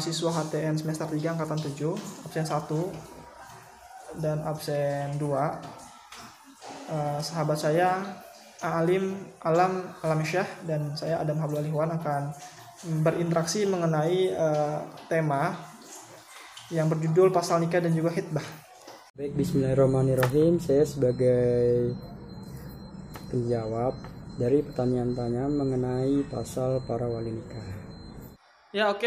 mahasiswa HTN semester 3 angkatan 7, absen 1 dan absen 2. Sahabat saya Alam Alamisyah dan saya Adam Habibul Ihwan akan berinteraksi mengenai tema yang berjudul pasal nikah dan juga khitbah. Baik, bismillahirrahmanirrahim. Saya sebagai penjawab dari pertanyaan-pertanyaan mengenai pasal para wali nikah. Ya, oke.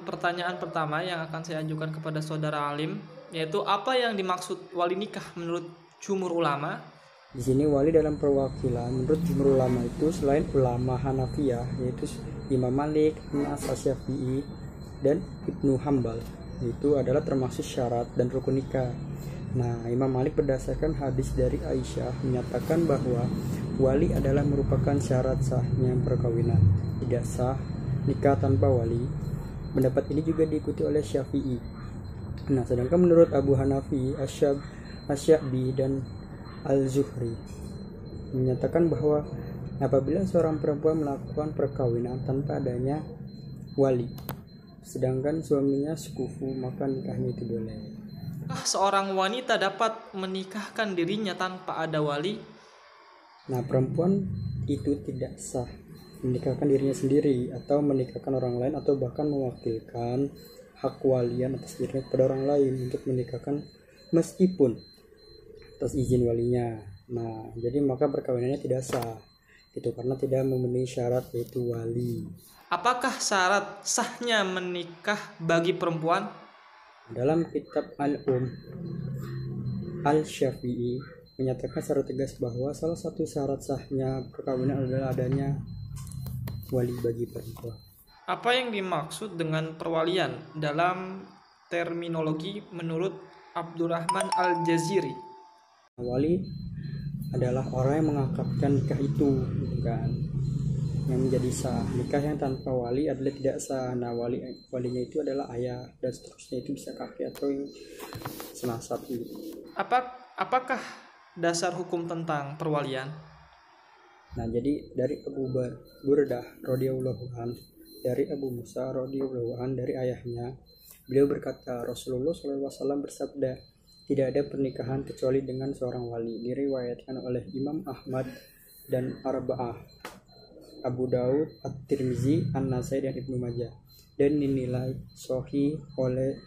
Pertanyaan pertama yang akan saya ajukan kepada saudara Alim, yaitu apa yang dimaksud wali nikah menurut jumhur ulama? Di sini wali dalam perwakilan menurut jumhur ulama itu selain ulama Hanafiyah yaitu Imam Malik, Nas Asy-Syafi'i dan Ibnu Hambal, itu adalah termasuk syarat dan rukun nikah. Nah, Imam Malik berdasarkan hadis dari Aisyah menyatakan bahwa wali adalah merupakan syarat sahnya perkawinan. Tidak sah nikah tanpa wali. Pendapat ini juga diikuti oleh Syafi'i. Nah, sedangkan menurut Abu Hanafi, Asy-Sya'bi dan Al-Zuhri menyatakan bahwa apabila seorang perempuan melakukan perkawinan tanpa adanya wali, sedangkan suaminya sekufu, maka nikahnya itu boleh. Seorang wanita dapat menikahkan dirinya tanpa ada wali? Nah, perempuan itu tidak sah menikahkan dirinya sendiri atau menikahkan orang lain atau bahkan mewakilkan hak walian atas dirinya kepada orang lain untuk menikahkan meskipun atas izin walinya. Nah, jadi maka perkawinannya tidak sah. Itu karena tidak memenuhi syarat yaitu wali. Apakah syarat sahnya menikah bagi perempuan? Dalam kitab Al-Syafi'i menyatakan secara tegas bahwa salah satu syarat sahnya perkawinan adalah adanya wali bagi perempuan. Apa yang dimaksud dengan perwalian dalam terminologi menurut Abdurrahman Al-Jaziri? Wali adalah orang yang mengakadkan nikah itu, kan, yang menjadi sah. Nikah yang tanpa wali adalah tidak sah. Nah, walinya itu adalah ayah dan seterusnya, itu bisa kakek atau yang senasab gitu. Apakah dasar hukum tentang perwalian? Nah, jadi dari Abu Burdah radhiyallahu an, dari Abu Musa radhiyallahu an, dari ayahnya, beliau berkata, Rasulullah SAW bersabda, tidak ada pernikahan kecuali dengan seorang wali. Diriwayatkan oleh Imam Ahmad dan Arba'ah, Abu Daud, At-Tirmizi, An-Nasai dan Ibnu Majah, dan dinilai sahih oleh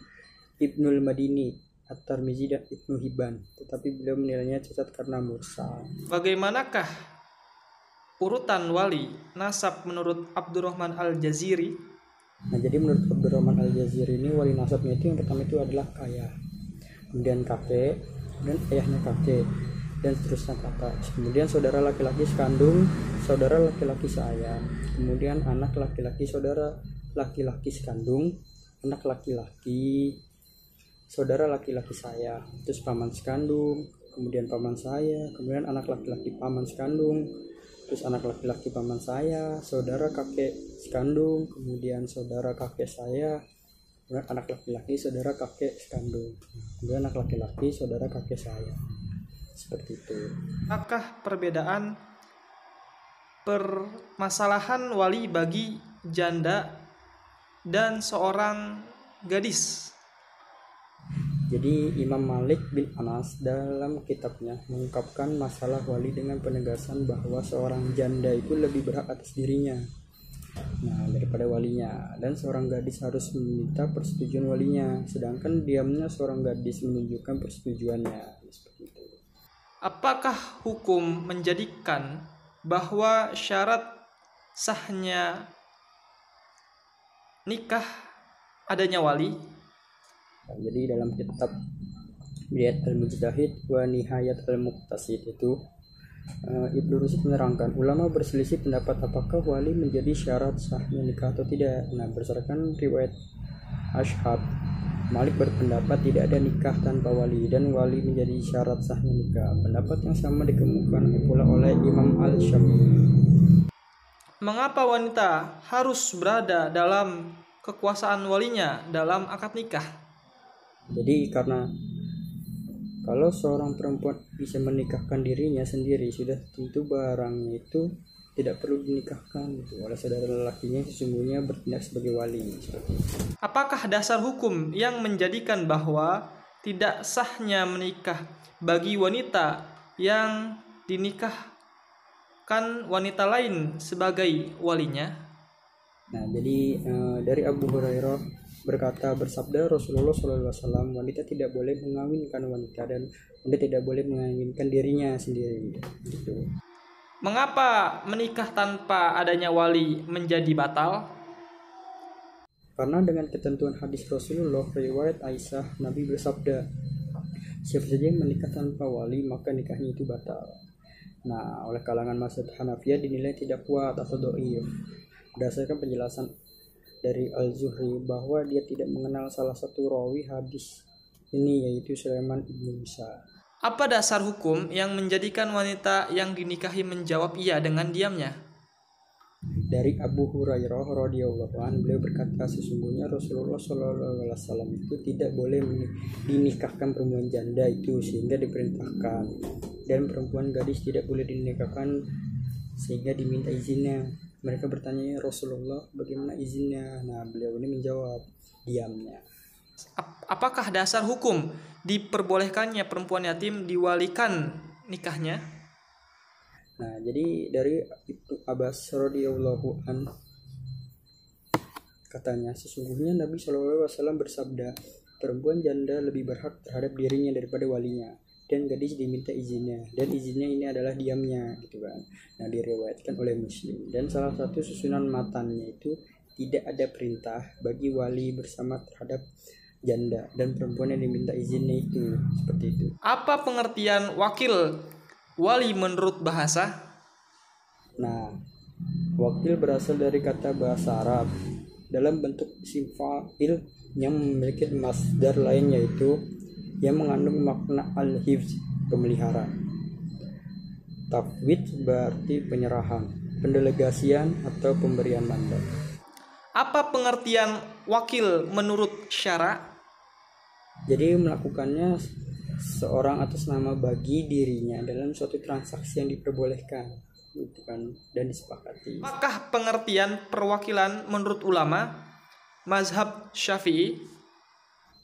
Ibnul Madini, At-Tirmizi dan Ibnu Hibban, tetapi beliau menilainya cacat karena mursal. Bagaimanakah urutan wali nasab menurut Abdurrahman Al-Jaziri? Nah, jadi menurut Abdurrahman Al-Jaziri ini wali nasabnya itu yang pertama itu adalah ayah, kemudian kakek, dan ayahnya kakek, dan seterusnya ke atas. Kemudian saudara laki-laki sekandung, saudara laki-laki seayah, kemudian anak laki-laki, saudara laki-laki sekandung, anak laki-laki, saudara laki-laki saya, terus paman sekandung, kemudian paman saya, kemudian anak laki-laki paman sekandung, terus anak laki-laki paman saya, saudara kakek sekandung, kemudian saudara kakek saya, kemudian anak laki-laki saudara kakek sekandung, kemudian anak laki-laki saudara kakek saya. Seperti itu. Apakah perbedaan permasalahan wali bagi janda dan seorang gadis? Jadi Imam Malik bin Anas dalam kitabnya mengungkapkan masalah wali dengan penegasan bahwa seorang janda itu lebih berhak atas dirinya, nah, daripada walinya, dan seorang gadis harus meminta persetujuan walinya, sedangkan diamnya seorang gadis menunjukkan persetujuannya. Seperti itu. Apakah hukum menjadikan bahwa syarat sahnya nikah adanya wali? Jadi dalam kitab Bidayat al-Mujtahid wa Nihayat al-Muqtasid itu Ibnu Rusyd menerangkan, ulama berselisih pendapat apakah wali menjadi syarat sahnya nikah atau tidak. Nah, berdasarkan riwayat Ashab, Malik berpendapat tidak ada nikah tanpa wali dan wali menjadi syarat sahnya nikah. Pendapat yang sama dikemukakan pula oleh Imam Al-Syafi'i. Mengapa wanita harus berada dalam kekuasaan walinya dalam akad nikah? Jadi karena Kalau seorang perempuan bisa menikahkan dirinya sendiri, sudah tentu barangnya itu tidak perlu dinikahkan gitu, oleh saudara lelakinya sesungguhnya bertindak sebagai wali. Apakah dasar hukum yang menjadikan bahwa tidak sahnya menikah bagi wanita yang dinikahkan wanita lain sebagai walinya? Nah, jadi dari Abu Hurairah berkata, bersabda Rasulullah SAW, wanita tidak boleh mengawinkan wanita dan wanita tidak boleh mengawinkan dirinya sendiri gitu. Mengapa menikah tanpa adanya wali menjadi batal? Karena dengan ketentuan hadis Rasulullah riwayat Aisyah, Nabi bersabda, siapa saja yang menikah tanpa wali maka nikahnya itu batal. Nah, oleh kalangan mazhab Hanafiyah dinilai tidak kuat atau dhaif berdasarkan penjelasan dari Al-Zuhri bahwa dia tidak mengenal salah satu rawi hadis ini, yaitu Sulaiman ibnu Musa. Apa dasar hukum yang menjadikan wanita yang dinikahi menjawab iya dengan diamnya? Dari Abu Hurairah radhiyallahu anhu, beliau berkata, sesungguhnya Rasulullah SAW itu tidak boleh dinikahkan perempuan janda itu sehingga diperintahkan, dan perempuan gadis tidak boleh dinikahkan sehingga diminta izinnya. Mereka bertanya, Rasulullah, bagaimana izinnya? Nah, beliau ini menjawab, diamnya. Apakah dasar hukum diperbolehkannya perempuan yatim diwalikan nikahnya? Nah, jadi dari Ibnu Abbas radhiyallahu an katanya, sesungguhnya Nabi SAW bersabda, perempuan janda lebih berhak terhadap dirinya daripada walinya, dan gadis diminta izinnya, dan izinnya ini adalah diamnya gitu kan. Nah, diriwayatkan oleh Muslim. Dan salah satu susunan matannya itu tidak ada perintah bagi wali bersama terhadap janda dan perempuan yang diminta izinnya itu, seperti itu. Apa pengertian wakil wali menurut bahasa? Nah, wakil berasal dari kata bahasa Arab dalam bentuk isim fa'il yang memiliki masdar lain, yaitu yang mengandung makna al-hifz, pemelihara. Tafwid berarti penyerahan, pendelegasian atau pemberian mandat. Apa pengertian wakil menurut syara? Jadi melakukannya seorang atas nama bagi dirinya dalam suatu transaksi yang diperbolehkan gitu kan, dan disepakati. Apakah pengertian perwakilan menurut ulama mazhab Syafi'i?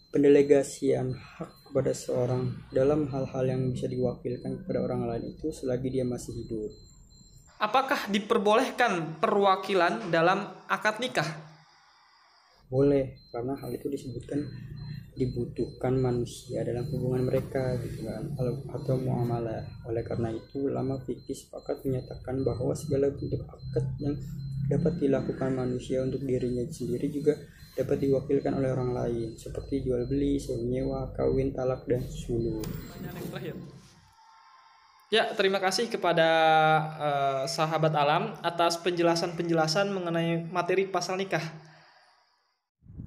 Pendelegasian hak kepada seorang dalam hal-hal yang bisa diwakilkan kepada orang lain itu selagi dia masih hidup. Apakah diperbolehkan perwakilan dalam akad nikah? Boleh, karena hal itu dibutuhkan manusia dalam hubungan mereka gitu kan, atau muamalah. Oleh karena itu ulama fikih sepakat menyatakan bahwa segala bentuk akad yang dapat dilakukan manusia untuk dirinya sendiri juga dapat diwakilkan oleh orang lain, seperti jual beli, sewa menyewa, kawin, talak, dan sulh. Ya, terima kasih kepada sahabat alam atas penjelasan-penjelasan mengenai materi pasal nikah.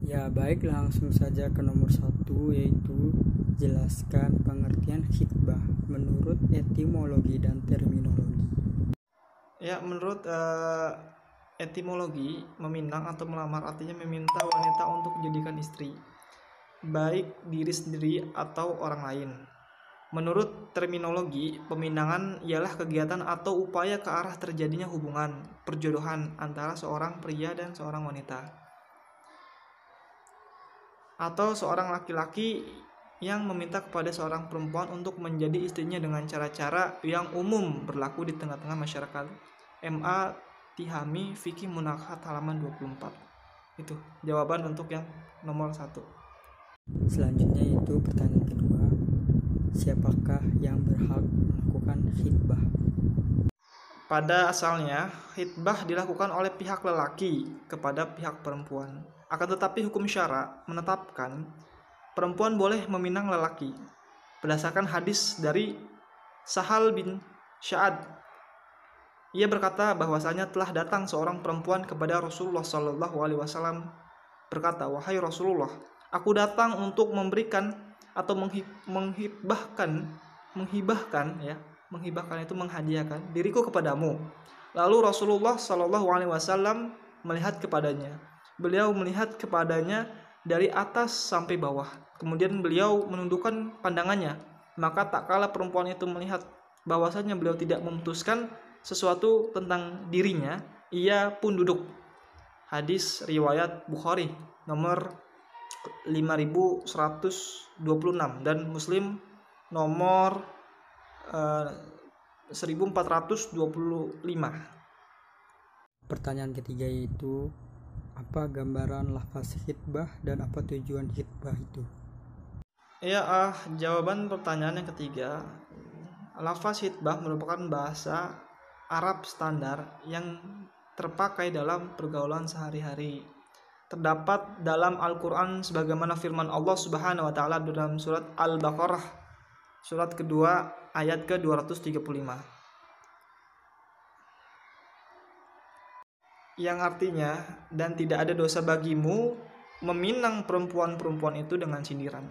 Ya, baik, langsung saja ke nomor 1, yaitu jelaskan pengertian khitbah menurut etimologi dan terminologi. Ya, menurut etimologi, meminang atau melamar artinya meminta wanita untuk dijadikan istri, baik diri sendiri atau orang lain. Menurut terminologi, peminangan ialah kegiatan atau upaya ke arah terjadinya hubungan perjodohan antara seorang pria dan seorang wanita, atau seorang laki-laki yang meminta kepada seorang perempuan untuk menjadi istrinya dengan cara-cara yang umum berlaku di tengah-tengah masyarakat. MA Tihami Fikih Munakhat halaman 24. Itu jawaban untuk yang nomor 1. Selanjutnya itu pertanyaan kedua, siapakah yang berhak melakukan khitbah? Pada asalnya, khitbah dilakukan oleh pihak lelaki kepada pihak perempuan. Akan tetapi hukum syara menetapkan perempuan boleh meminang lelaki berdasarkan hadis dari Sahal bin Sya'ad. Ia berkata bahwasanya telah datang seorang perempuan kepada Rasulullah SAW berkata, wahai Rasulullah, aku datang untuk memberikan atau menghibahkan itu menghadiahkan diriku kepadamu. Lalu Rasulullah SAW melihat kepadanya. Beliau melihat kepadanya dari atas sampai bawah. Kemudian beliau menundukkan pandangannya, Maka tak kala perempuan itu melihat bahwasanya beliau tidak memutuskan sesuatu tentang dirinya, ia pun duduk. Hadis riwayat Bukhari nomor 5126 dan Muslim nomor 1425. Pertanyaan ketiga yaitu apa gambaran lafaz khitbah dan apa tujuan khitbah itu? Ya, jawaban pertanyaan yang ketiga, lafaz khitbah merupakan bahasa Arab standar yang terpakai dalam pergaulan sehari-hari. Terdapat dalam Al-Quran sebagaimana firman Allah Subhanahu wa Ta'ala dalam surat Al-Baqarah, surat kedua ayat ke-235, yang artinya, dan tidak ada dosa bagimu meminang perempuan-perempuan itu dengan sindiran.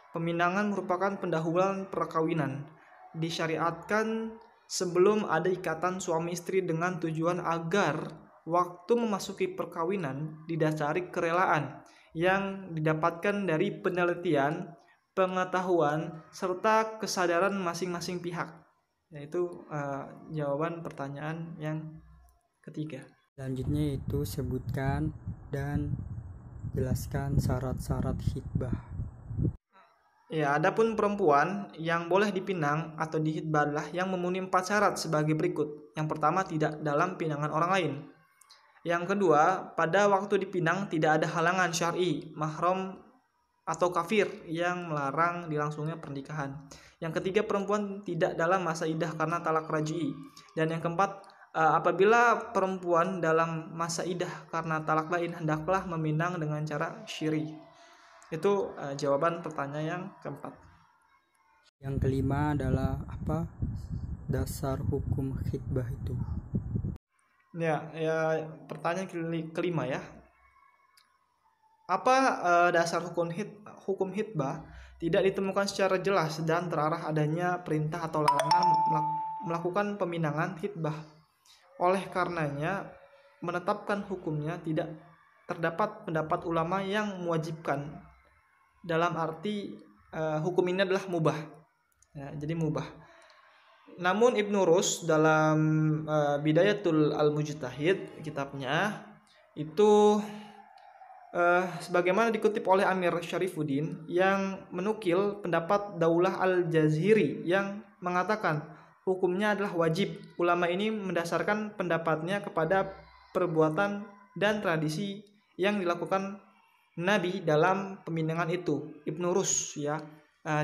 Peminangan merupakan pendahuluan perkawinan, disyariatkan sebelum ada ikatan suami istri dengan tujuan agar waktu memasuki perkawinan didasari kerelaan yang didapatkan dari penelitian, pengetahuan, serta kesadaran masing-masing pihak. Yaitu jawaban pertanyaan yang ketiga. Selanjutnya itu sebutkan dan jelaskan syarat-syarat khitbah. Ya, adapun perempuan yang boleh dipinang atau dihitbah adalah yang memenuhi 4 syarat sebagai berikut. Yang pertama, tidak dalam pinangan orang lain. Yang kedua, pada waktu dipinang tidak ada halangan syar'i, mahram atau kafir yang melarang dilangsungnya pernikahan. Yang ketiga, perempuan tidak dalam masa iddah karena talak raj'i. Dan yang keempat, apabila perempuan dalam masa iddah karena talak lain, hendaklah meminang dengan cara syiri. Itu jawaban pertanyaan yang keempat. Yang kelima adalah apa dasar hukum khitbah itu? Ya, pertanyaan kelima ya. Apa dasar hukum khitbah? Tidak ditemukan secara jelas dan terarah adanya perintah atau larangan melakukan peminangan khitbah. Oleh karenanya, menetapkan hukumnya tidak terdapat pendapat ulama yang mewajibkan. Dalam arti hukum ini adalah mubah. Ya, jadi mubah. Namun Ibnu Rus dalam Bidayatul Al-Mujtahid kitabnya itu sebagaimana dikutip oleh Amir Syarifuddin yang menukil pendapat Daulah Al-Jazhiri yang mengatakan hukumnya adalah wajib. Ulama ini mendasarkan pendapatnya kepada perbuatan dan tradisi yang dilakukan Nabi dalam peminangan itu. Ibnu Rus ya,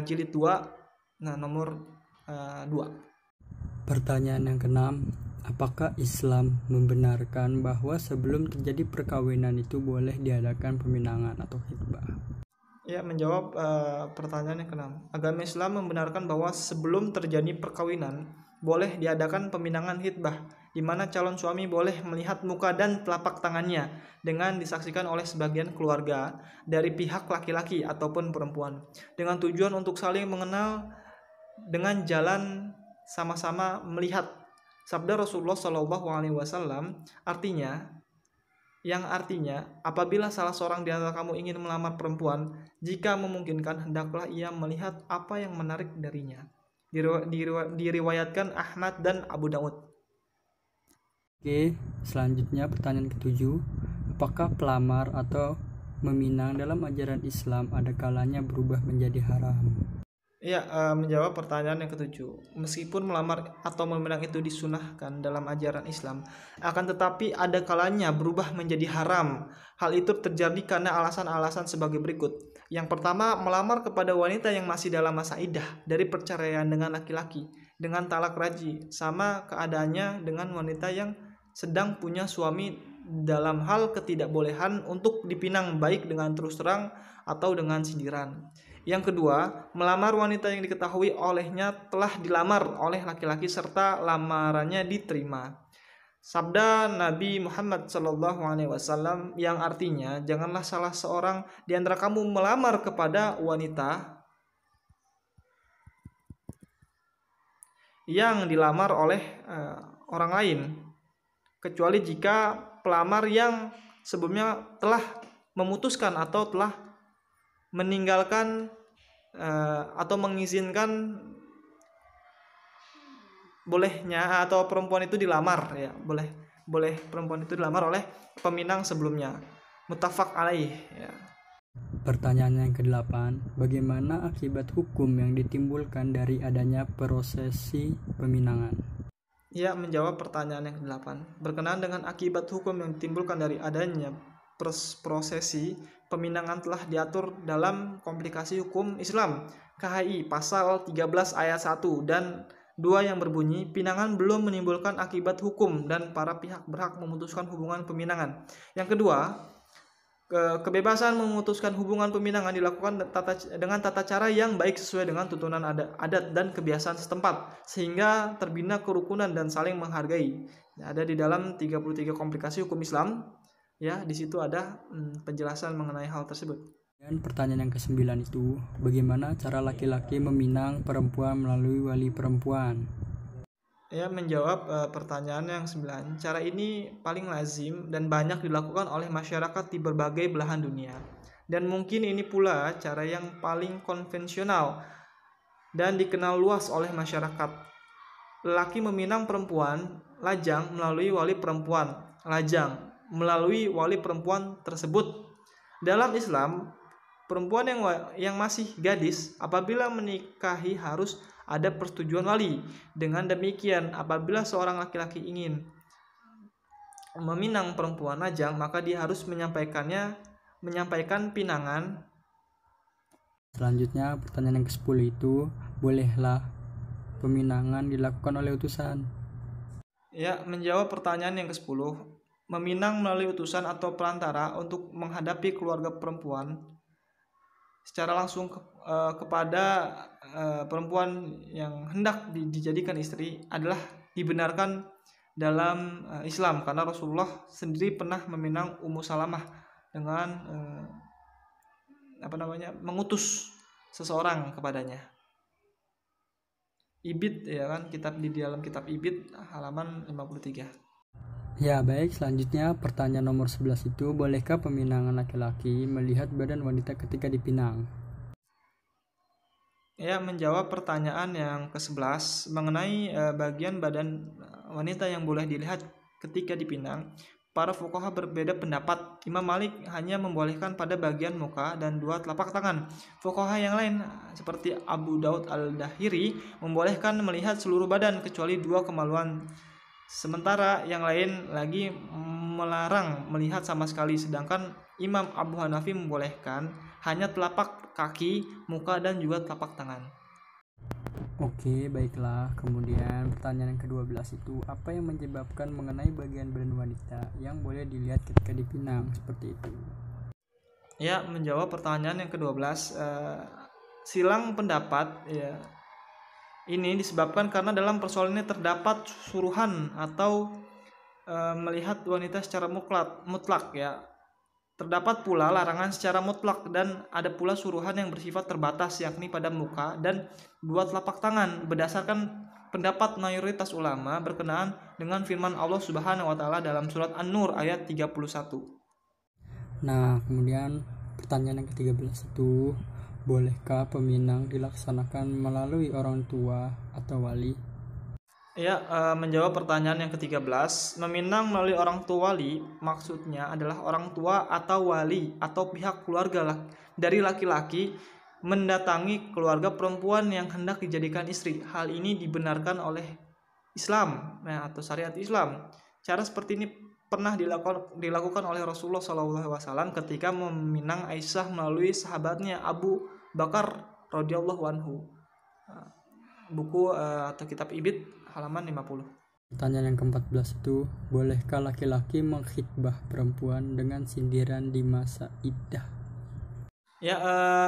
jilid 2 nomor 2. Pertanyaan yang keenam, apakah Islam membenarkan bahwa sebelum terjadi perkawinan itu boleh diadakan peminangan atau khitbah? Ya, menjawab pertanyaan yang keenam. Agama Islam membenarkan bahwa sebelum terjadi perkawinan boleh diadakan peminangan khitbah, di mana calon suami boleh melihat muka dan telapak tangannya dengan disaksikan oleh sebagian keluarga dari pihak laki-laki ataupun perempuan, dengan tujuan untuk saling mengenal dengan jalan sama-sama melihat. Sabda Rasulullah SAW artinya apabila salah seorang di antara kamu ingin melamar perempuan, jika memungkinkan hendaklah ia melihat apa yang menarik darinya. Diriwayatkan Ahmad dan Abu Daud. Oke, selanjutnya pertanyaan ketujuh, apakah pelamar atau meminang dalam ajaran Islam ada kalanya berubah menjadi haram? Ya, menjawab pertanyaan yang ketujuh. Meskipun melamar atau meminang itu disunahkan dalam ajaran Islam, akan tetapi ada kalanya berubah menjadi haram. Hal itu terjadi karena alasan-alasan sebagai berikut. Yang pertama, melamar kepada wanita yang masih dalam masa iddah dari perceraian dengan laki-laki dengan talak raj'i, sama keadaannya dengan wanita yang sedang punya suami dalam hal ketidakbolehan untuk dipinang baik dengan terus terang atau dengan sindiran. Yang kedua, melamar wanita yang diketahui olehnya telah dilamar oleh laki-laki serta lamarannya diterima. Sabda Nabi Muhammad SAW yang artinya, janganlah salah seorang di antara kamu melamar kepada wanita yang dilamar oleh orang lain, kecuali jika pelamar yang sebelumnya telah memutuskan atau telah meninggalkan atau mengizinkan bolehnya atau perempuan itu dilamar, ya, boleh perempuan itu dilamar oleh peminang sebelumnya. Muttafaq alaih, ya. Pertanyaan yang ke-8, bagaimana akibat hukum yang ditimbulkan dari adanya prosesi peminangan? Ya, menjawab pertanyaan yang ke-8. Berkenaan dengan akibat hukum yang ditimbulkan dari adanya prosesi peminangan telah diatur dalam komplikasi hukum Islam KHI pasal 13 ayat 1 dan 2 yang berbunyi, pinangan belum menimbulkan akibat hukum dan para pihak berhak memutuskan hubungan peminangan. Yang kedua, kebebasan memutuskan hubungan peminangan dilakukan dengan tata cara yang baik sesuai dengan tuntunan adat dan kebiasaan setempat sehingga terbina kerukunan dan saling menghargai. Ada di dalam 33 komplikasi hukum Islam, ya, di situ ada penjelasan mengenai hal tersebut. Dan pertanyaan yang ke-9 itu, bagaimana cara laki-laki meminang perempuan melalui wali perempuan? Ya, menjawab pertanyaan yang 9. Cara ini paling lazim dan banyak dilakukan oleh masyarakat di berbagai belahan dunia. Dan mungkin ini pula cara yang paling konvensional dan dikenal luas oleh masyarakat. Lelaki meminang perempuan lajang melalui wali perempuan lajang melalui wali perempuan tersebut. Dalam Islam, perempuan yang masih gadis apabila menikahi harus ada persetujuan wali. Dengan demikian, apabila seorang laki-laki ingin meminang perempuan lajang, maka dia harus menyampaikan pinangan. Selanjutnya, pertanyaan yang ke-10 itu, bolehlah peminangan dilakukan oleh utusan? Ya, menjawab pertanyaan yang ke-10, meminang melalui utusan atau perantara untuk menghadapi keluarga perempuan secara langsung kepada perempuan yang hendak dijadikan istri adalah dibenarkan dalam Islam, karena Rasulullah sendiri pernah meminang Ummu Salamah dengan mengutus seseorang kepadanya. Ibid, ya kan, di dalam kitab Ibid halaman 53. Ya, baik, selanjutnya pertanyaan nomor 11 itu, bolehkah peminangan laki-laki melihat badan wanita ketika dipinang? Ya, menjawab pertanyaan yang ke-11 mengenai bagian badan wanita yang boleh dilihat ketika dipinang, para fuqaha berbeda pendapat. Imam Malik hanya membolehkan pada bagian muka dan 2 telapak tangan. Fuqaha yang lain seperti Abu Daud al-Dahiri membolehkan melihat seluruh badan kecuali 2 kemaluan. Sementara yang lain lagi melarang melihat sama sekali, sedangkan Imam Abu Hanafi membolehkan hanya telapak kaki, muka, dan juga telapak tangan. Oke, baiklah. Kemudian pertanyaan yang ke-12 itu, apa yang menyebabkan mengenai bagian badan wanita yang boleh dilihat ketika dipinang seperti itu? Ya, menjawab pertanyaan yang ke-12, silang pendapat, ya. Ini disebabkan karena dalam persoalan ini terdapat suruhan atau melihat wanita secara mutlak, ya. Terdapat pula larangan secara mutlak dan ada pula suruhan yang bersifat terbatas, yakni pada muka dan 2 telapak tangan, berdasarkan pendapat mayoritas ulama berkenaan dengan firman Allah Subhanahu wa taala dalam surat An-Nur ayat 31. Nah, kemudian pertanyaan yang ke-13 itu, bolehkah peminang dilaksanakan melalui orang tua atau wali? Ya, menjawab pertanyaan yang ke-13, meminang melalui orang tua wali maksudnya adalah orang tua atau wali atau pihak keluarga dari laki-laki mendatangi keluarga perempuan yang hendak dijadikan istri. Hal ini dibenarkan oleh Islam, atau syariat Islam. Cara seperti ini pernah dilakukan oleh Rasulullah SAW ketika meminang Aisyah melalui sahabatnya Abu Bakar radhiyallahu anhu. Buku atau kitab Ibid halaman 50. Pertanyaan yang ke-14 itu, bolehkah laki-laki mengkhitbah perempuan dengan sindiran di masa iddah? Ya,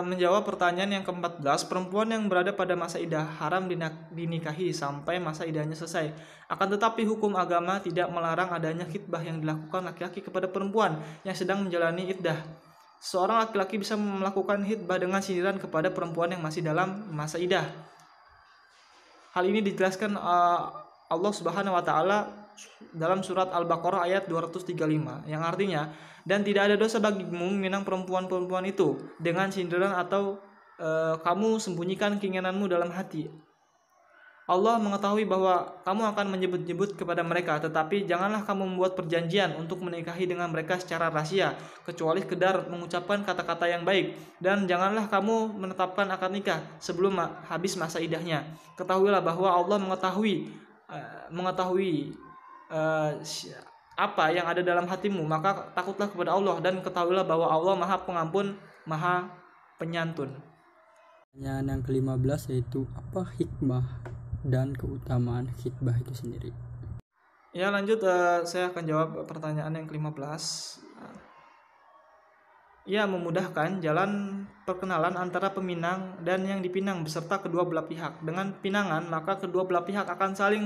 menjawab pertanyaan yang ke-14, perempuan yang berada pada masa iddah haram dinikahi sampai masa iddahnya selesai. Akan tetapi hukum agama tidak melarang adanya khitbah yang dilakukan laki-laki kepada perempuan yang sedang menjalani iddah. Seorang laki-laki bisa melakukan khitbah dengan sindiran kepada perempuan yang masih dalam masa iddah. Hal ini dijelaskan Allah Subhanahu wa taala dalam surat Al-Baqarah ayat 235 yang artinya, dan tidak ada dosa bagimu meminang perempuan-perempuan itu dengan sindiran atau kamu sembunyikan keinginanmu dalam hati. Allah mengetahui bahwa kamu akan menyebut-nyebut kepada mereka, tetapi janganlah kamu membuat perjanjian untuk menikahi dengan mereka secara rahasia, kecuali sekedar mengucapkan kata-kata yang baik, dan janganlah kamu menetapkan akad nikah sebelum habis masa iddahnya. Ketahuilah bahwa Allah mengetahui apa yang ada dalam hatimu, maka takutlah kepada Allah dan ketahuilah bahwa Allah Maha Pengampun, Maha Penyantun. Pertanyaan yang ke-15 yaitu apa hikmah dan keutamaan khitbah itu sendiri. Ya, lanjut, saya akan jawab pertanyaan yang ke-15. Ia memudahkan jalan perkenalan antara peminang dan yang dipinang beserta kedua belah pihak. Dengan pinangan, maka kedua belah pihak akan saling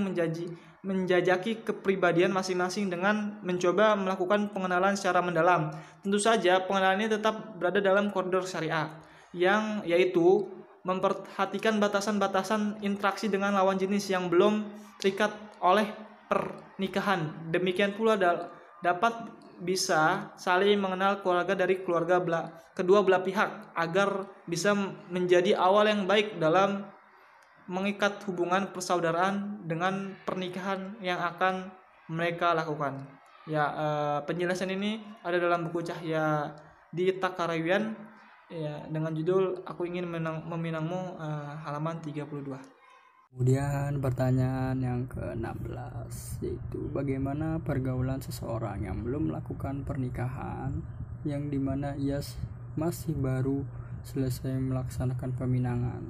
menjajaki kepribadian masing-masing dengan mencoba melakukan pengenalan secara mendalam. Tentu saja pengenalan ini tetap berada dalam koridor syariah, yang yaitu memperhatikan batasan-batasan interaksi dengan lawan jenis yang belum terikat oleh pernikahan. Demikian pula dapat bisa saling mengenal keluarga dari kedua belah pihak agar bisa menjadi awal yang baik dalam mengikat hubungan persaudaraan dengan pernikahan yang akan mereka lakukan. Ya, penjelasan ini ada dalam buku Cahya di Takarawian, ya, dengan judul Aku Ingin Meminangmu, halaman 32. Kemudian pertanyaan yang ke-16 yaitu bagaimana pergaulan seseorang yang belum melakukan pernikahan, yang dimana ia masih baru selesai melaksanakan peminangan.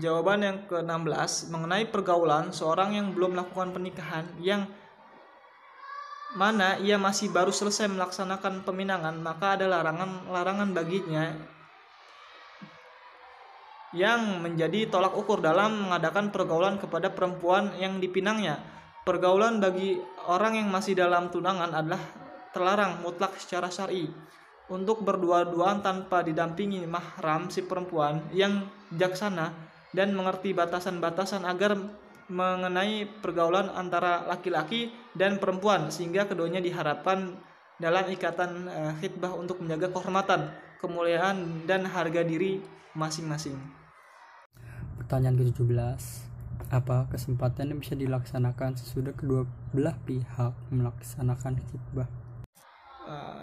Jawaban yang ke-16 mengenai pergaulan seorang yang belum melakukan pernikahan, yang mana ia masih baru selesai melaksanakan peminangan, maka ada larangan baginya yang menjadi tolak ukur dalam mengadakan pergaulan kepada perempuan yang dipinangnya. Pergaulan bagi orang yang masih dalam tunangan adalah terlarang mutlak secara syar'i. Untuk berdua-duaan tanpa didampingi mahram si perempuan yang bijaksana dan mengerti batasan-batasan agar mengenai pergaulan antara laki-laki dan perempuan, sehingga keduanya diharapkan dalam ikatan khitbah untuk menjaga kehormatan, kemuliaan, dan harga diri masing-masing. Pertanyaan ke-17, apa kesempatan yang bisa dilaksanakan sesudah kedua belah pihak melaksanakan khitbah?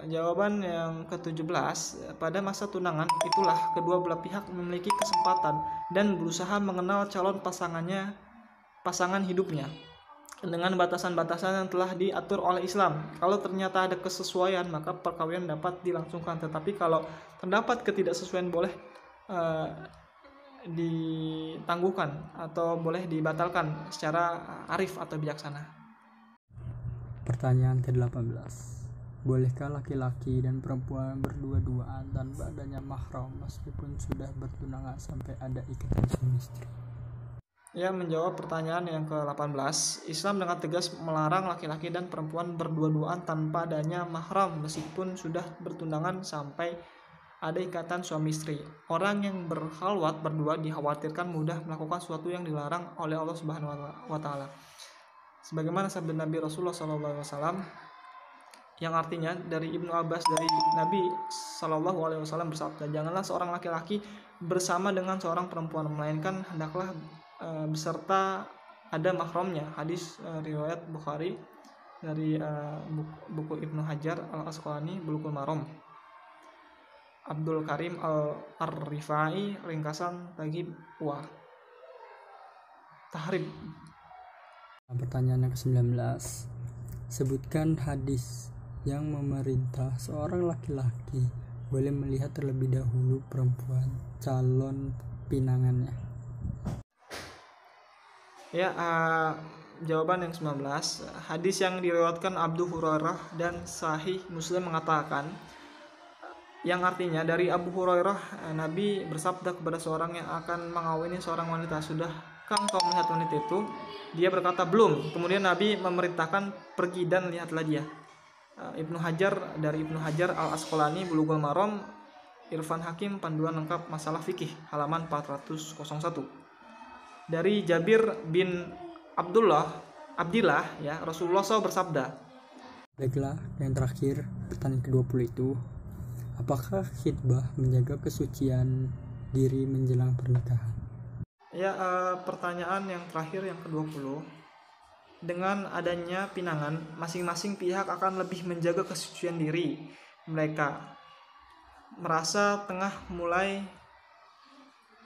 Jawaban yang ke-17, pada masa tunangan itulah kedua belah pihak memiliki kesempatan dan berusaha mengenal calon pasangan hidupnya dengan batasan-batasan yang telah diatur oleh Islam. Kalau ternyata ada kesesuaian, maka perkawinan dapat dilangsungkan, tetapi kalau terdapat ketidaksesuaian boleh ditangguhkan atau boleh dibatalkan secara arif atau bijaksana. Pertanyaan ke-18, bolehkah laki-laki dan perempuan berdua-duaan tanpa adanya mahram meskipun sudah bertunangan sampai ada ikatan suami istri? Ya, menjawab pertanyaan yang ke-18, Islam dengan tegas melarang laki-laki dan perempuan berdua-duaan tanpa adanya mahram meskipun sudah bertunangan sampai ada ikatan suami istri. Orang yang berkhalwat berdua dikhawatirkan mudah melakukan sesuatu yang dilarang oleh Allah Subhanahu wa taala. Sebagaimana sabda Nabi Rasulullah SAW yang artinya dari Ibnu Abbas dari Nabi SAW bersabda, janganlah seorang laki-laki bersama dengan seorang perempuan, melainkan hendaklah beserta ada mahramnya. Hadis riwayat Bukhari dari buku Ibnu Hajar Al-Asqalani Bulughul Maram. Abdul Karim Ar-Rifai ringkasan Taghib wa Tahrib. Pertanyaan yang ke-19, sebutkan hadis yang memerintah seorang laki-laki boleh melihat terlebih dahulu perempuan calon pinangannya. Ya, jawaban yang 19, hadis yang diriwayatkan Abu Hurairah dan Sahih Muslim mengatakan, yang artinya dari Abu Hurairah, Nabi bersabda kepada seorang yang akan mengawini seorang wanita, sudahkah engkau melihat wanita itu? Dia berkata, belum. Kemudian Nabi memerintahkan, pergi dan lihatlah dia. Ibnu Hajar dari Ibnu Hajar Al-Asqalani Bulughul Maram, Irfan Hakim Panduan Lengkap Masalah Fikih, halaman 401. Dari Jabir bin Abdillah ya, Rasulullah SAW bersabda. Baiklah, yang terakhir pertanyaan ke-20 itu, Apakah khitbah menjaga kesucian diri menjelang pernikahan? Ya, pertanyaan yang terakhir yang ke-20. Dengan adanya pinangan, masing-masing pihak akan lebih menjaga kesucian diri mereka. Merasa tengah mulai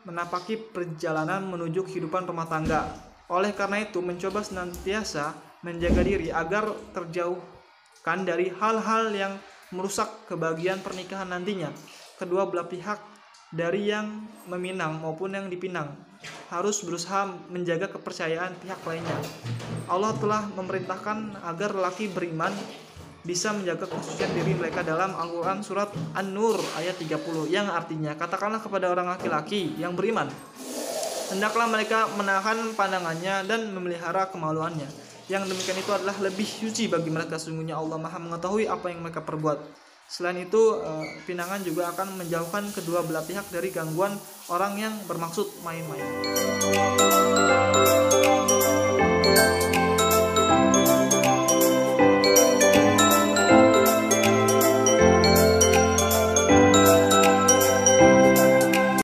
menapaki perjalanan menuju kehidupan rumah tangga. Oleh karena itu, mencoba senantiasa menjaga diri agar terjauhkan dari hal-hal yang merusak kebahagiaan pernikahan nantinya. Kedua belah pihak, dari yang meminang maupun yang dipinang, harus berusaha menjaga kepercayaan pihak lainnya. Allah telah memerintahkan agar lelaki beriman bisa menjaga kesucian diri mereka dalam Al-Quran surat An-Nur ayat 30, yang artinya, katakanlah kepada orang laki-laki yang beriman, hendaklah mereka menahan pandangannya dan memelihara kemaluannya. Yang demikian itu adalah lebih suci bagi mereka, sesungguhnya Allah Maha mengetahui apa yang mereka perbuat. Selain itu, pinangan juga akan menjauhkan kedua belah pihak dari gangguan orang yang bermaksud main-main.